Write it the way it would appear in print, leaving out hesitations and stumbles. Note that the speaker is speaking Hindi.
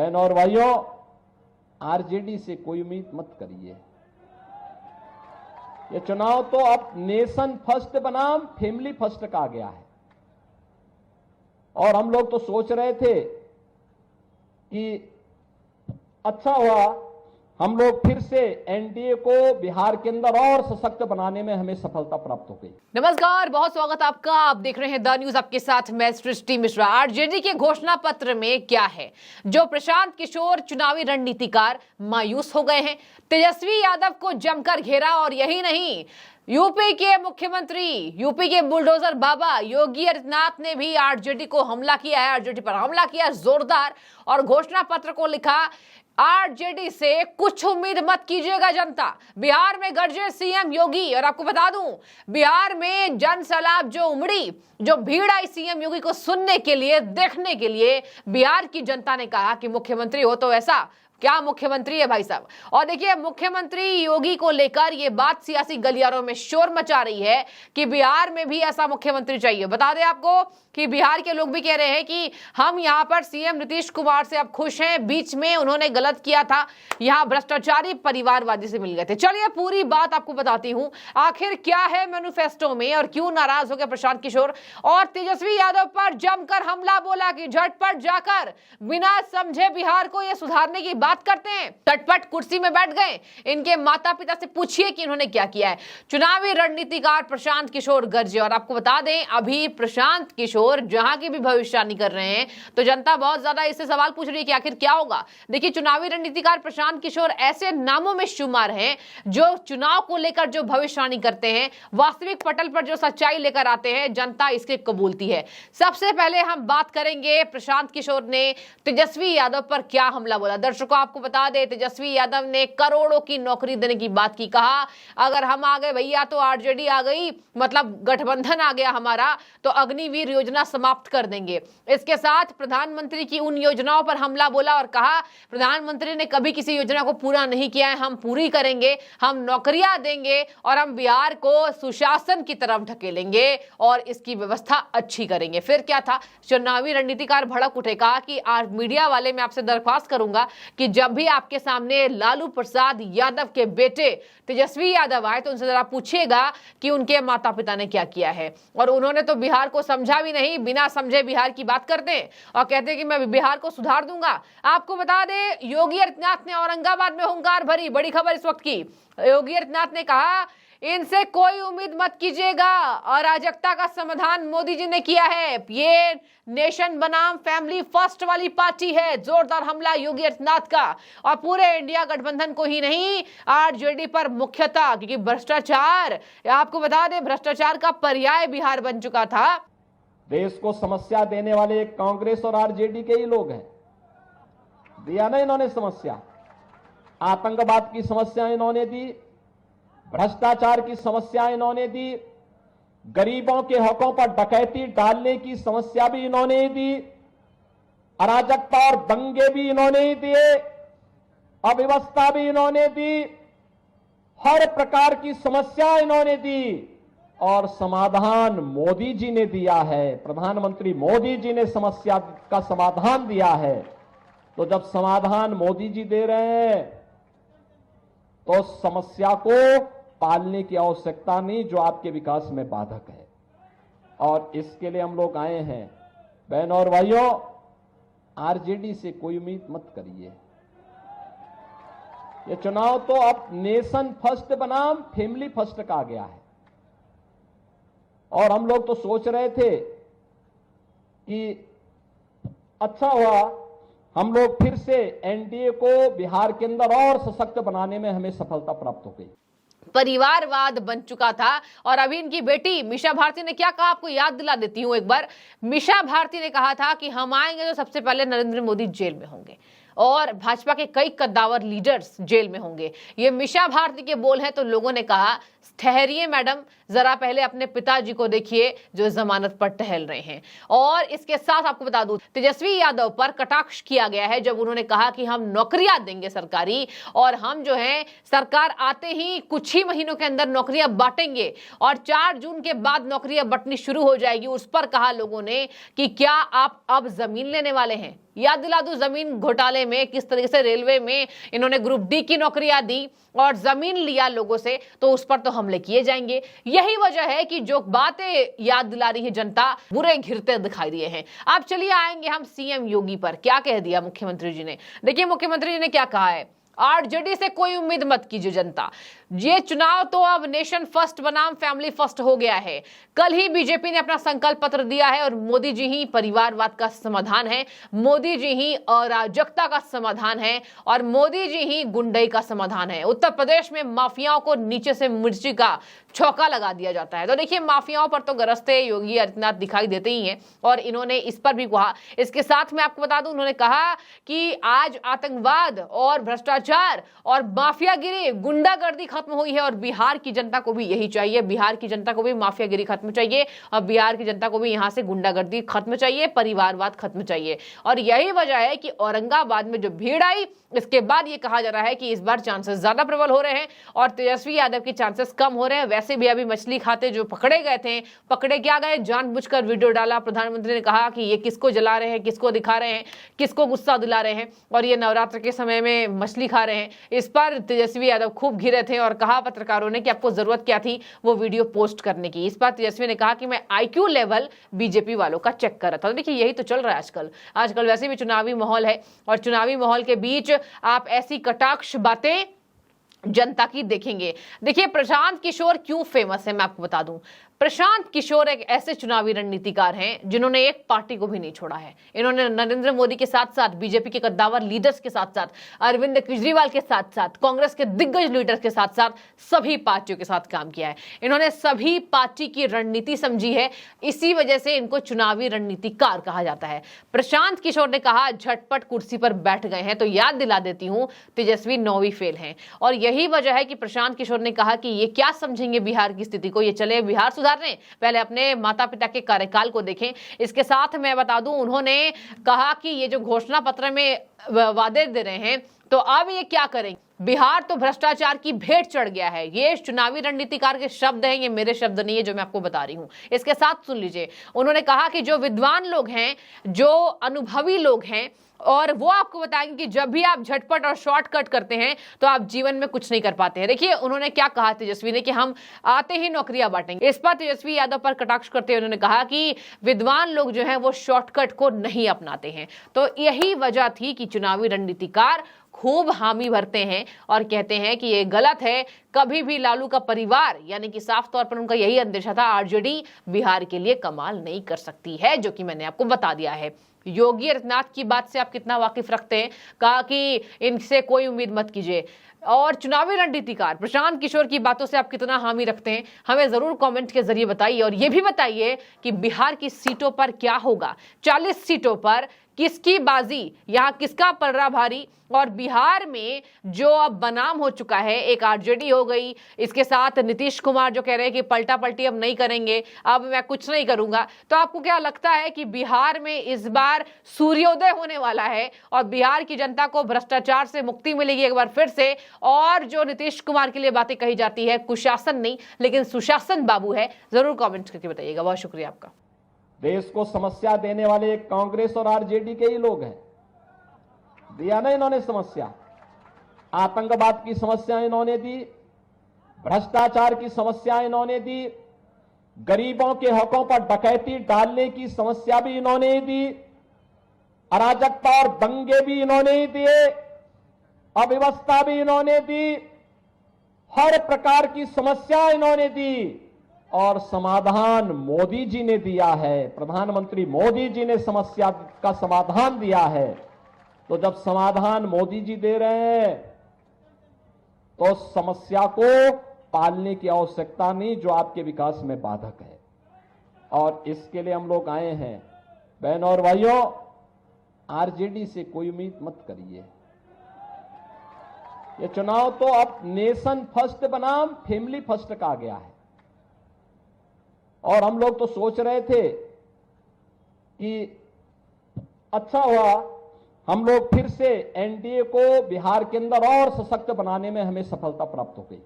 बहन और भाइयों, आरजेडी से कोई उम्मीद मत करिए। ये चुनाव तो अब नेशन फर्स्ट बनाम फैमिली फर्स्ट का आ गया है। और हम लोग तो सोच रहे थे कि अच्छा हुआ हम लोग फिर से एनडीए को बिहार के अंदर और सशक्त बनाने में हमें सफलता प्राप्त हो गई। नमस्कार, बहुत स्वागत आपका। आप देख रहे हैं द न्यूज, आपके साथ मैं सृष्टि मिश्रा। आरजेडी के घोषणा पत्र में क्या है? जो प्रशांत किशोर चुनावी रणनीतिकार मायूस हो गए हैं, तेजस्वी यादव को जमकर घेरा। और यही नहीं, यूपी के मुख्यमंत्री, यूपी के बुलडोजर बाबा योगी आदित्यनाथ ने भी आरजेडी को हमला किया है, आरजेडी पर हमला किया जोरदार। और घोषणा पत्र को लिखा, आरजेडी से कुछ उम्मीद मत कीजिएगा जनता। बिहार में गरजे सीएम योगी। और आपको बता दूं, बिहार में जन सैलाब जो उमड़ी, जो भीड़ आई सीएम योगी को सुनने के लिए, देखने के लिए, बिहार की जनता ने कहा कि मुख्यमंत्री हो तो ऐसा। क्या मुख्यमंत्री है भाई साहब। और देखिए, मुख्यमंत्री योगी को लेकर ये बात सियासी गलियारों में शोर मचा रही है कि बिहार में भी ऐसा मुख्यमंत्री चाहिए। बता दें आपको कि बिहार के लोग भी कह रहे हैं कि हम यहाँ पर सीएम नीतीश कुमार से अब खुश हैं। बीच में उन्होंने गलत किया था, यहाँ भ्रष्टाचारी परिवारवादी से मिल गए थे। चलिए पूरी बात आपको बताती हूँ, आखिर क्या है मैनिफेस्टो में और क्यों नाराज हो गए प्रशांत किशोर। और तेजस्वी यादव पर जमकर हमला बोला कि झटपट जाकर बिना समझे बिहार को ये सुधारने की बात करते हैं। झटपट कुर्सी में बैठ गए। इनके माता पिता से पूछिए कि इन्होंने क्या किया है। चुनावी रणनीतिकार प्रशांत किशोर गरजे। और आपको बता दें, अभी प्रशांत किशोर जहां की भी भविष्यवाणी कर रहे हैं तो जनता बहुत ज्यादा इससे सवाल पूछ रही है कि आखिर क्या होगा। देखिए, चुनावी रणनीतिकार प्रशांत किशोर ऐसे नामों में शुमार हैं जो चुनाव को लेकर जो भविष्यवाणी करते हैं, वास्तविक पटल पर जो सच्चाई लेकर आते हैं, जनता इसके कबूलती है। सबसे पहले हम बात करेंगे प्रशांत किशोर ने तेजस्वी यादव पर क्या हमला बोला। दर्शकों, आपको बता दें, तेजस्वी यादव ने करोड़ों की नौकरी देने की बात की। कहा अगर हम आ गए भैया तो आरजेडी आ गई, मतलब गठबंधन आ गया हमारा, तो अग्निवीर योजना समाप्त कर देंगे। इसके साथ प्रधानमंत्री की उन योजनाओं पर हमला बोला और कहा प्रधानमंत्री ने कभी किसी योजना को पूरा नहीं किया है, हम पूरी करेंगे, हम नौकरियां देंगे और हम बिहार को सुशासन की तरफ ढकेलेंगे और इसकी व्यवस्था अच्छी करेंगे। फिर क्या था, चुनावी रणनीतिकार भड़क उठे। कहा कि आज मीडिया वाले, मैं आपसे दरख्वास्त करूंगा कि जब भी आपके सामने लालू प्रसाद यादव के बेटे तेजस्वी यादव आए तो उनसे जरा पूछिएगा कि उनके माता पिता ने क्या किया है। और उन्होंने तो बिहार को समझा भी नहीं, बिना समझे बिहार की बात करते हैं और कहते हैं कि मैं बिहार को सुधार दूंगा। आपको बता दें, योगी आदित्यनाथ ने औरंगाबाद में हुंकार भरी। बड़ी खबर इस वक्त की, योगी आदित्यनाथ ने कहा इनसे कोई उम्मीद मत कीजिएगा। अराजकता का समाधान मोदी जी ने किया है। ये नेशन बनाम फैमिली फर्स्ट वाली पार्टी है। जोरदार हमला योगी आदित्यनाथ का और पूरे इंडिया गठबंधन को ही नहीं, आरजेडी पर मुख्यतः, क्योंकि भ्रष्टाचार, आपको बता दें, भ्रष्टाचार का पर्याय बिहार बन चुका था। देश को समस्या देने वाले कांग्रेस और आरजेडी के ही लोग हैं। दिया ना इन्होंने समस्या, आतंकवाद की समस्या इन्होंने दी, भ्रष्टाचार की समस्या इन्होंने दी, गरीबों के हकों पर डकैती डालने की समस्या भी इन्होंने दी, अराजकता और दंगे भी इन्होंने ही दिए, अव्यवस्था भी इन्होंने दी, हर प्रकार की समस्या इन्होंने दी और समाधान मोदी जी ने दिया है। प्रधानमंत्री मोदी जी ने समस्या का समाधान दिया है। तो जब समाधान मोदी जी दे रहे हैं तो समस्या को पालने की आवश्यकता नहीं जो आपके विकास में बाधक है। और इसके लिए हम लोग आए हैं। बहन और भाइयों, आरजेडी से कोई उम्मीद मत करिए। ये चुनाव तो अब नेशन फर्स्ट बनाम फैमिली फर्स्ट का आ गया है। और हम लोग तो सोच रहे थे कि अच्छा हुआ हम लोग फिर से एनडीए को बिहार के अंदर और सशक्त बनाने में हमें सफलता प्राप्त हो गई। परिवारवाद बन चुका था। और अभी इनकी बेटी मीशा भारती ने क्या कहा, आपको याद दिला देती हूं एक बार। मीशा भारती ने कहा था कि हम आएंगे तो सबसे पहले नरेंद्र मोदी जेल में होंगे और भाजपा के कई कद्दावर लीडर्स जेल में होंगे। ये मीशा भारती के बोल हैं। तो लोगों ने कहा ठहरिए मैडम, जरा पहले अपने पिताजी को देखिए जो जमानत पर टहल रहे हैं। और इसके साथ आपको बता दूं, तेजस्वी यादव पर कटाक्ष किया गया है जब उन्होंने कहा कि हम नौकरियां देंगे सरकारी, और हम जो है सरकार आते ही कुछ ही महीनों के अंदर नौकरियां बांटेंगे और 4 जून के बाद नौकरियां बंटनी शुरू हो जाएगी। उस पर कहा लोगों ने कि क्या आप अब जमीन लेने वाले हैं? याद दिला दूं, जमीन घोटाले में किस तरीके से रेलवे में इन्होंने ग्रुप डी की नौकरियां दी और जमीन लिया लोगों से, तो उस पर तो हमले किए जाएंगे। यही वजह है कि जो बातें याद दिला रही है जनता, बुरे घिरते दिखाई दिए हैं। अब चलिए आएंगे हम सीएम योगी पर। क्या कह दिया मुख्यमंत्री जी ने? देखिए मुख्यमंत्री जी ने क्या कहा है। आरजेडी से कोई उम्मीद मत कीजिए जनता, ये चुनाव तो अब नेशन फर्स्ट बनाम फैमिली फर्स्ट हो गया है। कल ही बीजेपी ने अपना संकल्प पत्र दिया है और मोदी जी ही परिवारवाद का समाधान है, मोदी जी ही अराजकता का समाधान है और मोदी जी ही गुंडई का समाधान है। उत्तर प्रदेश में माफियाओं को नीचे से मिर्ची का छौका लगा दिया जाता है। तो देखिए माफियाओं पर तो गरजते योगी आदित्यनाथ दिखाई देते ही हैं और इन्होंने इस पर भी कहा। इसके साथ मैं आपको बता दूं, उन्होंने कहा कि आज आतंकवाद और भ्रष्टाचार और माफियागिरी, गुंडागर्दी खत्म हुई है और बिहार की जनता को भी यही चाहिए। बिहार की जनता को भी माफियागिरी खत्म चाहिए और बिहार की जनता को भी यहां से गुंडागर्दी खत्म चाहिए, परिवारवाद खत्म चाहिए। और यही वजह है कि औरंगाबाद में जो भीड़ आई, इसके बाद ये कहा जा रहा है कि इस बार चांसेस ज्यादा प्रबल हो रहे हैं और तेजस्वी यादव के चांसेस कम हो रहे हैं। वैसे भी अभी मछली खाते जो पकड़े गए थे, पकड़े क्या गए, जानबूझकर वीडियो डाला। प्रधानमंत्री ने कहा कि ये किसको जला रहे हैं, किसको दिखा रहे हैं, किसको गुस्सा दिला रहे हैं और ये नवरात्र के समय में मछली खा रहे हैं। इस पर तेजस्वी यादव खूब घिरे थे और कहा पत्रकारों ने कि आपको जरूरत क्या थी वो वीडियो पोस्ट करने की। इस पर तेजस्वी ने कहा कि मैं IQ लेवल बीजेपी वालों का चेक कर रहा था। देखिए यही तो चल रहा है आजकल वैसे भी चुनावी माहौल है और चुनावी माहौल के बीच आप ऐसी कटाक्ष बातें जनता की देखेंगे। देखिए प्रशांत किशोर क्यों फेमस है मैं आपको बता दूं। प्रशांत किशोर एक ऐसे चुनावी रणनीतिकार हैं जिन्होंने एक पार्टी को भी नहीं छोड़ा है। इन्होंने नरेंद्र मोदी के साथ साथ, बीजेपी के कद्दावर लीडर्स के साथ साथ, अरविंद केजरीवाल के साथ साथ, कांग्रेस के दिग्गज लीडर्स के साथ साथ सभी पार्टियों के साथ काम किया है। इन्होंने सभी पार्टी की रणनीति समझी है, इसी वजह से इनको चुनावी रणनीतिकार कहा जाता है। प्रशांत किशोर ने कहा झटपट कुर्सी पर बैठ गए हैं, तो याद दिला देती हूं तेजस्वी 9वीं फेल हैं और यही वजह है कि प्रशांत किशोर ने कहा कि ये क्या समझेंगे बिहार की स्थिति को, ये चले बिहार सुधारने, पहले अपने माता पिता के कार्यकाल को देखें। इसके साथ मैं बता दूं, उन्होंने कहा कि ये जो घोषणा पत्र में वादे दे रहे हैं तो अब ये क्या करेंगे। बिहार तो भ्रष्टाचार की भेंट चढ़ गया है। ये चुनावी रणनीतिकार के शब्द हैं, ये मेरे शब्द नहीं है जो मैं आपको बता रही हूं। इसके साथ सुन लीजिए, उन्होंने कहा कि जो विद्वान लोग हैं, जो अनुभवी लोग हैं, और वो आपको बताएंगे कि जब भी आप झटपट और शॉर्टकट करते हैं तो आप जीवन में कुछ नहीं कर पाते हैं। देखिए उन्होंने क्या कहा तेजस्वी ने कि हम आते ही नौकरियां बांटेंगे। इस पर तेजस्वी यादव पर कटाक्ष करते हुए उन्होंने कहा कि विद्वान लोग जो हैं वो शॉर्टकट को नहीं अपनाते हैं। तो यही वजह थी कि चुनावी रणनीतिकार खूब हामी भरते हैं और कहते हैं कि ये गलत है। कभी भी लालू का परिवार, यानी कि साफ तौर पर उनका यही अंदेशा था, आरजेडी बिहार के लिए कमाल नहीं कर सकती है, जो कि मैंने आपको बता दिया है। योगी आदित्यनाथ की बात से आप कितना वाकिफ रखते हैं? कहा कि इनसे कोई उम्मीद मत कीजिए। और चुनावी रणनीतिकार प्रशांत किशोर की बातों से आप कितना हामी रखते हैं, हमें जरूर कमेंट के जरिए बताइए। और ये भी बताइए कि बिहार की सीटों पर क्या होगा, 40 सीटों पर किसकी बाजी, यहाँ किसका पलड़ा भारी। और बिहार में जो अब बनाम हो चुका है, एक आरजेडी हो गई, इसके साथ नीतीश कुमार जो कह रहे हैं कि पलटा पलटी अब नहीं करेंगे, अब मैं कुछ नहीं करूंगा। तो आपको क्या लगता है कि बिहार में इस बार सूर्योदय होने वाला है और बिहार की जनता को भ्रष्टाचार से मुक्ति मिलेगी एक बार फिर से? और जो नीतीश कुमार के लिए बातें कही जाती है, कुशासन नहीं लेकिन सुशासन बाबू है, जरूर कॉमेंट करके बताइएगा। बहुत शुक्रिया आपका। देश को समस्या देने वाले कांग्रेस और आरजेडी के ही लोग हैं। दिया ना इन्होंने समस्या, आतंकवाद की समस्या इन्होंने दी, भ्रष्टाचार की समस्या इन्होंने दी, गरीबों के हकों पर डकैती डालने की समस्या भी इन्होंने ही दी, अराजकता और दंगे भी इन्होंने ही दिए, अव्यवस्था भी इन्होंने दी, हर प्रकार की समस्या इन्होंने दी और समाधान मोदी जी ने दिया है। प्रधानमंत्री मोदी जी ने समस्या का समाधान दिया है। तो जब समाधान मोदी जी दे रहे हैं तो समस्या को पालने की आवश्यकता नहीं जो आपके विकास में बाधक है। और इसके लिए हम लोग आए हैं। बहनों और भाइयों, आरजेडी से कोई उम्मीद मत करिए। ये चुनाव तो अब नेशन फर्स्ट बनाम फैमिली फर्स्ट का आ गया है। और हम लोग तो सोच रहे थे कि अच्छा हुआ हम लोग फिर से एनडीए को बिहार के अंदर और सशक्त बनाने में हमें सफलता प्राप्त हो गई।